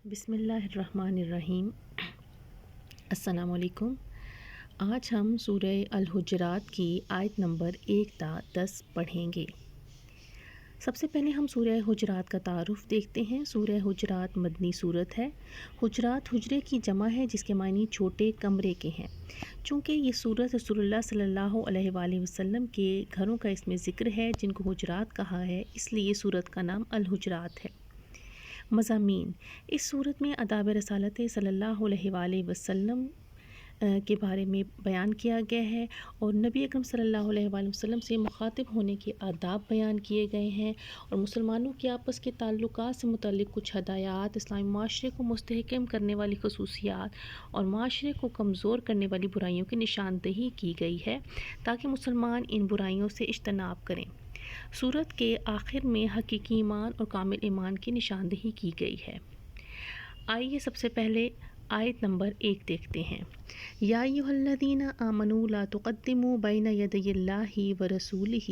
بسم اللہ الرحمن الرحیم۔ السلام علیکم۔ آج ہم سورہ الحجرات کی آیت نمبر 1 تا 10 پڑھیں گے۔ سب سے پہلے ہم سورہ حجرات کا تعارف دیکھتے ہیں۔ سورہ حجرات مدنی سورت ہے۔ حجرات حجرے کی جمع ہے جس کے معنی چھوٹے کمرے کے ہیں۔ چونکہ یہ سورت رسول اللہ صلی اللہ علیہ وآلہ وسلم کے گھروں کا اس میں ذکر ہے جن کو حجرات کہا ہے، اس لیے یہ سورت کا نام الحجرات ہے۔ مضامین: اس صورت میں آداب رسالت صلی اللہ علیہ وآلہ وسلم کے بارے میں بیان کیا گیا ہے اور نبی اکرم صلی اللہ علیہ وآلہ وسلم سے مخاطب ہونے کے آداب بیان کیے گئے ہیں، اور مسلمانوں کے آپس کے تعلقات سے متعلق کچھ ہدایات، اسلامی معاشرے کو مستحکم کرنے والی خصوصیات اور معاشرے کو کمزور کرنے والی برائیوں کی نشاندہی کی گئی ہے تاکہ مسلمان ان برائیوں سے اجتناب کریں۔ سورت کے آخر میں حقیقی ایمان اور کامل ایمان کی نشاندہی کی گئی ہے۔ آئیے سب سے پہلے آیت نمبر 1 دیکھتے ہیں۔ یا ایھا الذین آمنوا لا تقدموا بین یدی اللہ ورسولہ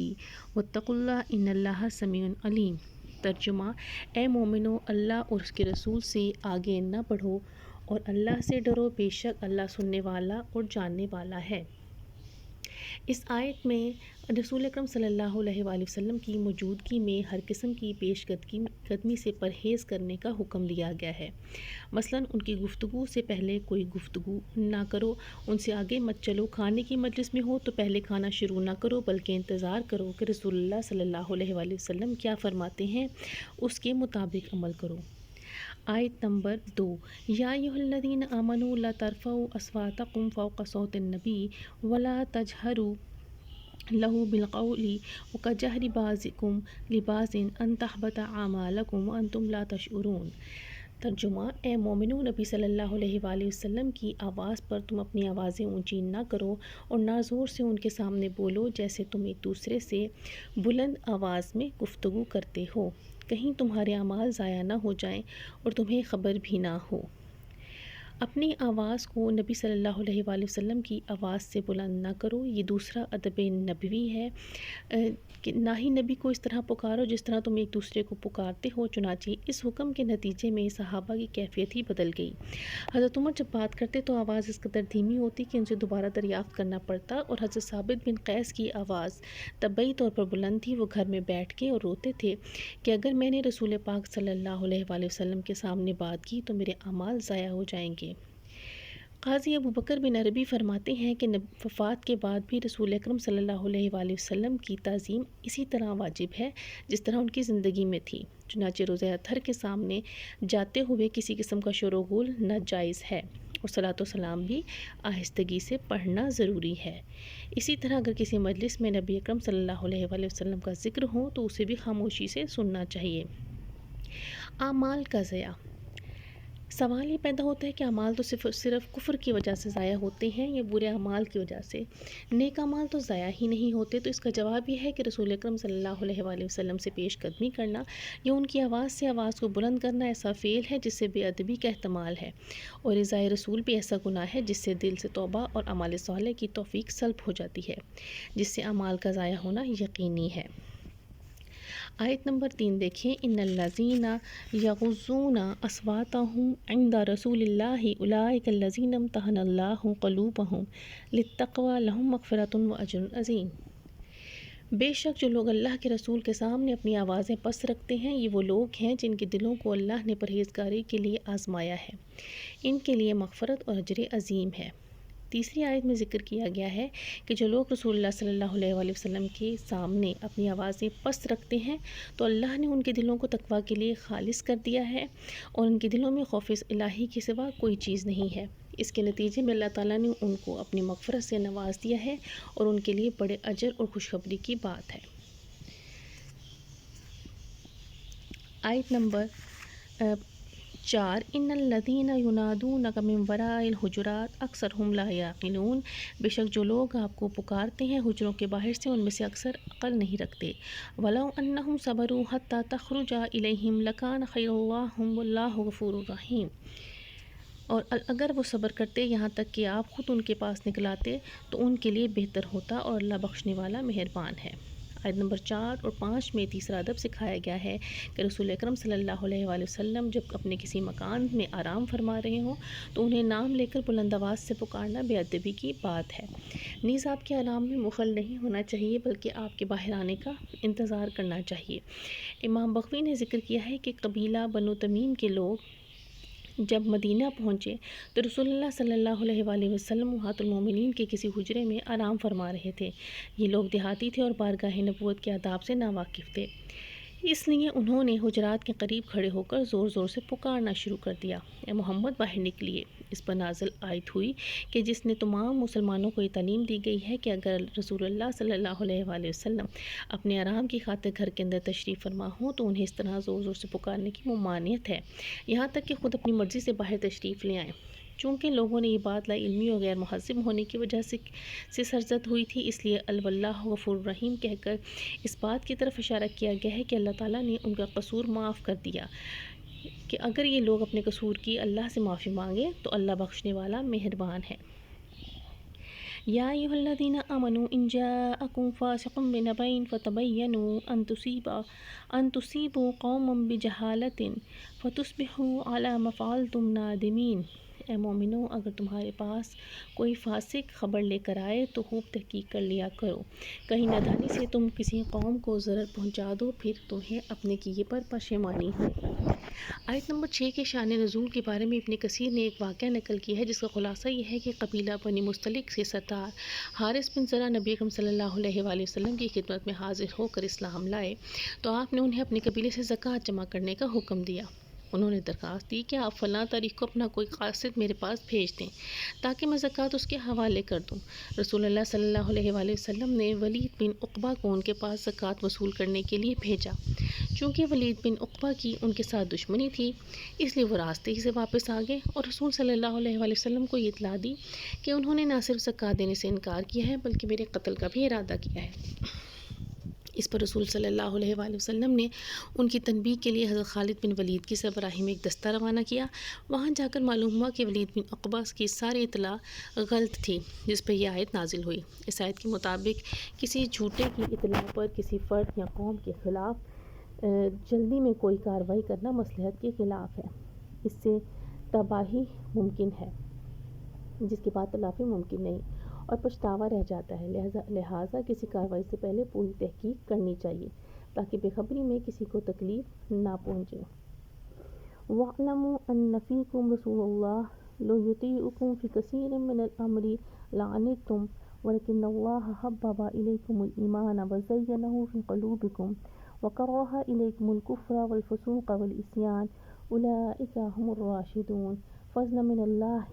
واتقوا اللہ ان اللہ سمیع علیم۔ ترجمہ: اے مومنو، اللہ اور اس کے رسول سے آگے نہ بڑھو اور اللہ سے ڈرو، بے شک اللہ سننے والا اور جاننے والا ہے۔ اس آیت میں رسول اکرم صلی اللہ علیہ وآلہ وسلم کی موجودگی میں ہر قسم کی پیش قدمی سے پرہیز کرنے کا حکم دیا گیا ہے۔ مثلاً ان کی گفتگو سے پہلے کوئی گفتگو نہ کرو، ان سے آگے مت چلو، کھانے کی مجلس میں ہو تو پہلے کھانا شروع نہ کرو بلکہ انتظار کرو کہ رسول اللہ صلی اللہ علیہ وآلہ وسلم کیا فرماتے ہیں، اس کے مطابق عمل کرو۔ آیت نمبر 2: یا ایھا الذین آمنوا لا ترفعوا اصواتکم فوق صوت النبی ولا تجہروا لہ بالقول کجہر بعضکم لبعض ان تحبط اعمالکم وانتم لا تشعرون۔ ترجمہ: اے مومنو، نبی صلی اللہ علیہ وآلہ وسلم کی آواز پر تم اپنی آوازیں اونچی نہ کرو اور نہ زور سے ان کے سامنے بولو جیسے تم ایک دوسرے سے بلند آواز میں گفتگو کرتے ہو، کہیں تمہارے اعمال ضائع نہ ہو جائیں اور تمہیں خبر بھی نہ ہو۔ اپنی آواز کو نبی صلی اللہ علیہ وآلہ وسلم کی آواز سے بلند نہ کرو، یہ دوسرا ادب نبوی ہے کہ نہ ہی نبی کو اس طرح پکارو جس طرح تم ایک دوسرے کو پکارتے ہو۔ چنانچہ اس حکم کے نتیجے میں صحابہ کی کیفیت ہی بدل گئی۔ حضرت عمر جب بات کرتے تو آواز اس قدر دھیمی ہوتی کہ ان سے دوبارہ دریافت کرنا پڑتا، اور حضرت ثابت بن قیس کی آواز طبعی طور پر بلند تھی۔ وہ گھر میں بیٹھ کے اور روتے تھے کہ اگر میں نے رسول پاک صلی اللہ علیہ وآلہ وسلم کے سامنے بات کی تو میرے اعمال ضائع ہو جائیں گے۔ قاضی ابوبکر بن عربی فرماتے ہیں کہ وفات کے بعد بھی رسول اکرم صلی اللہ علیہ وآلہ وسلم کی تعظیم اسی طرح واجب ہے جس طرح ان کی زندگی میں تھی۔ چنانچہ روزہ اطہر کے سامنے جاتے ہوئے کسی قسم کا شور و غل ناجائز ہے، اور صلاۃ و سلام بھی آہستگی سے پڑھنا ضروری ہے۔ اسی طرح اگر کسی مجلس میں نبی اکرم صلی اللہ علیہ وآلہ وسلم کا ذکر ہو تو اسے بھی خاموشی سے سننا چاہیے۔ اعمال کا ضیاع: سوال یہ پیدا ہوتا ہے کہ اعمال تو صرف کفر کی وجہ سے ضائع ہوتے ہیں یا برے اعمال کی وجہ سے؟ نیک اعمال تو ضائع ہی نہیں ہوتے۔ تو اس کا جواب یہ ہے کہ رسول اکرم صلی اللہ علیہ وآلہ وسلم سے پیش قدمی کرنا یا ان کی آواز سے آواز کو بلند کرنا ایسا فعل ہے جس سے بے ادبی کا احتمال ہے، اور اذاء رسول بھی ایسا گناہ ہے جس سے دل سے توبہ اور اعمال صالح کی توفیق سلب ہو جاتی ہے، جس سے اعمال کا ضائع ہونا یقینی ہے۔ آیت نمبر 3 دیکھیں۔ ان الذین یغضون اصواتهم عند رسول اللہ اولئک الذین امتحن اللہ قلوبهم للتقوی لہم مغفرۃ واجر عظیم۔ بے شک جو لوگ اللہ کے رسول کے سامنے اپنی آوازیں پست رکھتے ہیں، یہ وہ لوگ ہیں جن کے دلوں کو اللہ نے پرہیزگاری کے لیے آزمایا ہے، ان کے لیے مغفرت اور اجر عظیم ہے۔ تیسری آیت میں ذکر کیا گیا ہے کہ جو لوگ رسول اللہ صلی اللہ علیہ وآلہ وسلم کے سامنے اپنی آوازیں پست رکھتے ہیں تو اللہ نے ان کے دلوں کو تقویٰ کے لیے خالص کر دیا ہے، اور ان کے دلوں میں خوف الہی کے سوا کوئی چیز نہیں ہے۔ اس کے نتیجے میں اللہ تعالیٰ نے ان کو اپنی مغفرت سے نواز دیا ہے اور ان کے لیے بڑے اجر اور خوشخبری کی بات ہے۔ آیت نمبر 4: ان الذین ینادونک من وراء الحجرات اکثرهم لا یعقلون۔ بے شک جو لوگ آپ کو پکارتے ہیں حجروں کے باہر سے، ان میں سے اکثر عقل نہیں رکھتے۔ ولو انہم صبروا حتی تخرج الیہم لکان خیر لہم واللہ غفور رحیم۔ اور اگر وہ صبر کرتے یہاں تک کہ آپ خود ان کے پاس نکلاتے تو ان کے لیے بہتر ہوتا، اور اللہ بخشنے والا مہربان ہے۔ آیت نمبر 4 اور 5 میں تیسرا ادب سکھایا گیا ہے کہ رسول اکرم صلی اللہ علیہ وآلہ وسلم جب اپنے کسی مکان میں آرام فرما رہے ہوں تو انہیں نام لے کر بلند آواز سے پکارنا بے ادبی کی بات ہے۔ نیز آپ کے آرام میں مخل نہیں ہونا چاہیے بلکہ آپ کے باہر آنے کا انتظار کرنا چاہیے۔ امام بغوی نے ذکر کیا ہے کہ قبیلہ بنو تمیم کے لوگ جب مدینہ پہنچے تو رسول اللہ صلی اللہ علیہ وآلہ وسلم امہات المومنین کے کسی حجرے میں آرام فرما رہے تھے۔ یہ لوگ دیہاتی تھے اور بارگاہ نبوت کے آداب سے ناواقف تھے، اس لیے انہوں نے حجرات کے قریب کھڑے ہو کر زور زور سے پکارنا شروع کر دیا، اے محمد باہر نکلیے۔ اس پر نازل آیت ہوئی کہ جس نے تمام مسلمانوں کو یہ تعلیم دی گئی ہے کہ اگر رسول اللہ صلی اللہ علیہ وآلہ وسلم اپنے آرام کی خاطر گھر کے اندر تشریف فرما ہوں تو انہیں اس طرح زور زور سے پکارنے کی ممانعت ہے، یہاں تک کہ خود اپنی مرضی سے باہر تشریف لے آئیں۔ چونکہ لوگوں نے یہ بات لا علمی اور غیر مہذب ہونے کی وجہ سے سرزد ہوئی تھی، اس لیے واللہ غفور رحیم کہہ کر اس بات کی طرف اشارہ کیا گیا ہے کہ اللہ تعالیٰ نے ان کا قصور معاف کر دیا، کہ اگر یہ لوگ اپنے قصور کی اللہ سے معافی مانگے تو اللہ بخشنے والا مہربان ہے۔ یا ایھا الذین آمنوا ان جاءکم فاسق بنبأ فتبینوا ان تصیبوا قوما بجہالۃ فتصبحوا علی ما فعلتم نادمین۔ اے مومنو، اگر تمہارے پاس کوئی فاسق خبر لے کر آئے تو خوب تحقیق کر لیا کرو، کہیں نادانی سے تم کسی قوم کو ضرر پہنچا دو پھر تمہیں اپنے کیے پر پشیمانی ہو۔ آیت نمبر 6 کے شان نزول کے بارے میں ابن کثیر نے ایک واقعہ نقل کیا ہے جس کا خلاصہ یہ ہے کہ قبیلہ بنی مستلق سے سردار حارث بن زرہ نبی اکرم صلی اللہ علیہ وآلہ وسلم کی خدمت میں حاضر ہو کر اسلام لائے تو آپ نے انہیں اپنے قبیلے سے زکوٰۃ جمع کرنے کا حکم دیا۔ انہوں نے درخواست دی کہ آپ فلاں تاریخ کو اپنا کوئی قاصد میرے پاس بھیج دیں تاکہ میں زکوٰۃ اس کے حوالے کر دوں۔ رسول اللہ صلی اللہ علیہ وآلہ وسلم نے ولید بن عقبہ کو ان کے پاس زکوٰۃ وصول کرنے کے لیے بھیجا۔ چونکہ ولید بن عقبہ کی ان کے ساتھ دشمنی تھی، اس لیے وہ راستے ہی سے واپس آ گئے اور رسول صلی اللہ علیہ وآلہ وسلم کو یہ اطلاع دی کہ انہوں نے نہ صرف زکوٰۃ دینے سے انکار کیا ہے بلکہ میرے قتل کا بھی ارادہ کیا ہے۔ اس پر رسول صلی اللہ علیہ وآلہ وسلم نے ان کی تنبیہ کے لیے حضرت خالد بن ولید کی سربراہی میں ایک دستہ روانہ کیا۔ وہاں جا کر معلوم ہوا کہ ولید بن عقبہ کی ساری اطلاع غلط تھی، جس پر یہ آیت نازل ہوئی۔ اس آیت کے مطابق کسی جھوٹے کی اطلاع پر کسی فرد یا قوم کے خلاف جلدی میں کوئی کارروائی کرنا مصلحت کے خلاف ہے، اس سے تباہی ممکن ہے جس کے بعد تلافی ممکن نہیں اور پچھتاوا رہ جاتا ہے، لہٰذا کسی کارروائی سے پہلے پوری تحقیق کرنی چاہیے تاکہ بے خبری میں کسی کو تکلیف نہ پہنچے۔ وَاعْلَمُوا أَنَّ فِيكُمْ رَسُولَ اللَّهِ لَوْ يُطِيعُكُمْ فِي كَثِيرٍ مِّنَ الْأَمْرِ لَعَنِتُّمْ وَلَكِنَّ اللَّهَ حَبَّبَ إِلَيْكُمُ الْإِيمَانَ وَزَيَّنَهُ فِي قُلُوبِكُمْ وَكَرَّهَ إِلَيْكُمُ الْكُفْرَ وَالْفُسُوقَ وَالْعِصْيَانَ أُولَٰئِكَ هُمُ الرَّاشِدُونَ فَضْلًا مِّنَ اللَّهِ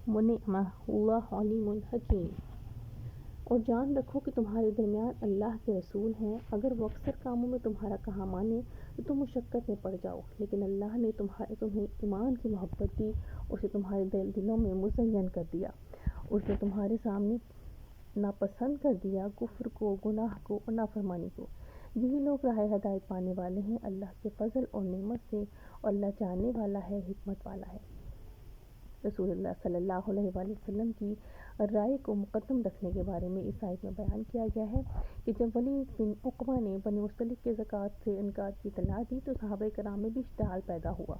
وَنِعْمَةً وَاللَّهُ عَلِيمٌ حَكِيمٌ۔ اور جان رکھو کہ تمہارے درمیان اللہ کے رسول ہیں، اگر وہ اکثر کاموں میں تمہارا کہا مانے تو تم مشقت میں پڑ جاؤ، لیکن اللہ نے تمہیں ایمان کی محبت دی، اسے تمہارے دلوں میں مزین کر دیا، اس نے تمہارے سامنے ناپسند کر دیا کفر کو، گناہ کو اور نافرمانی کو۔ یہی لوگ راہ ہدایت پانے والے ہیں اللہ کے فضل اور نعمت سے، اور اللہ جاننے والا ہے، حکمت والا ہے۔ رسول اللہ صلی اللہ علیہ وآلہ وسلم کی رائے کو مقدم رکھنے کے بارے میں اس آیت میں بیان کیا گیا ہے کہ جب ولید بن عقبہ نے بنی مستلق کے زکوٰۃ سے انکار کی اطلاع دی تو صحابہ کرام میں بھی اشتعال پیدا ہوا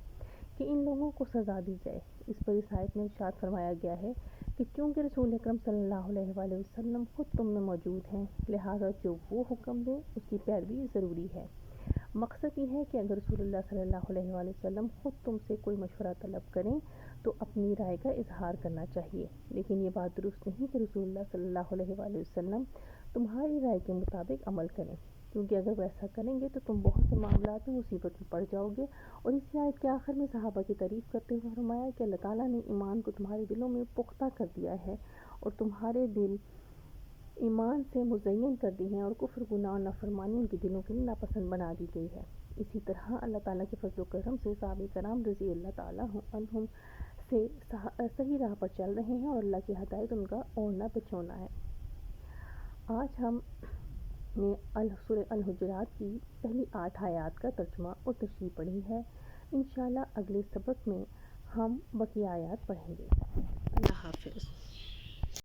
کہ ان لوگوں کو سزا دی جائے۔ اس پر اس آیت میں ارشاد فرمایا گیا ہے کہ چونکہ رسول اکرم صلی اللہ علیہ وآلہ وسلم خود تم میں موجود ہیں، لہٰذا جو وہ حکم دیں اس کی پیروی ضروری ہے۔ مقصد یہ ہے کہ اگر رسول اللہ صلی اللہ علیہ وآلہ وسلم خود تم سے کوئی مشورہ طلب کریں تو اپنی رائے کا اظہار کرنا چاہیے، لیکن یہ بات درست نہیں کہ رسول اللہ صلی اللہ علیہ وآلہ وسلم تمہاری رائے کے مطابق عمل کریں، کیونکہ اگر وہ ایسا کریں گے تو تم بہت سے معاملات میں مصیبت میں پڑ جاؤ گے۔ اور اسی آیت کے آخر میں صحابہ کی تعریف کرتے ہوئے فرمایا کہ اللہ تعالیٰ نے ایمان کو تمہارے دلوں میں پختہ کر دیا ہے اور تمہارے دل ایمان سے مزین کر دی ہیں، اور کفر، گناہ اور نافرمانی ان کے دلوں کے لیے ناپسند بنا دی گئی ہے۔ اسی طرح اللہ تعالیٰ کے فضل و کرم سے صحابہ کرام رضی اللہ تعالیٰ عنہم سے صحیح راہ پر چل رہے ہیں اور اللہ کی ہدایت ان کا اوڑھنا بچھونا ہے۔ آج ہم نے سورہ الحجرات کی پہلی 8 آیات کا ترجمہ اور تشریح پڑھی ہے۔ انشاءاللہ اگلے سبق میں ہم بقیہ آیات پڑھیں گے۔ اللہ حافظ۔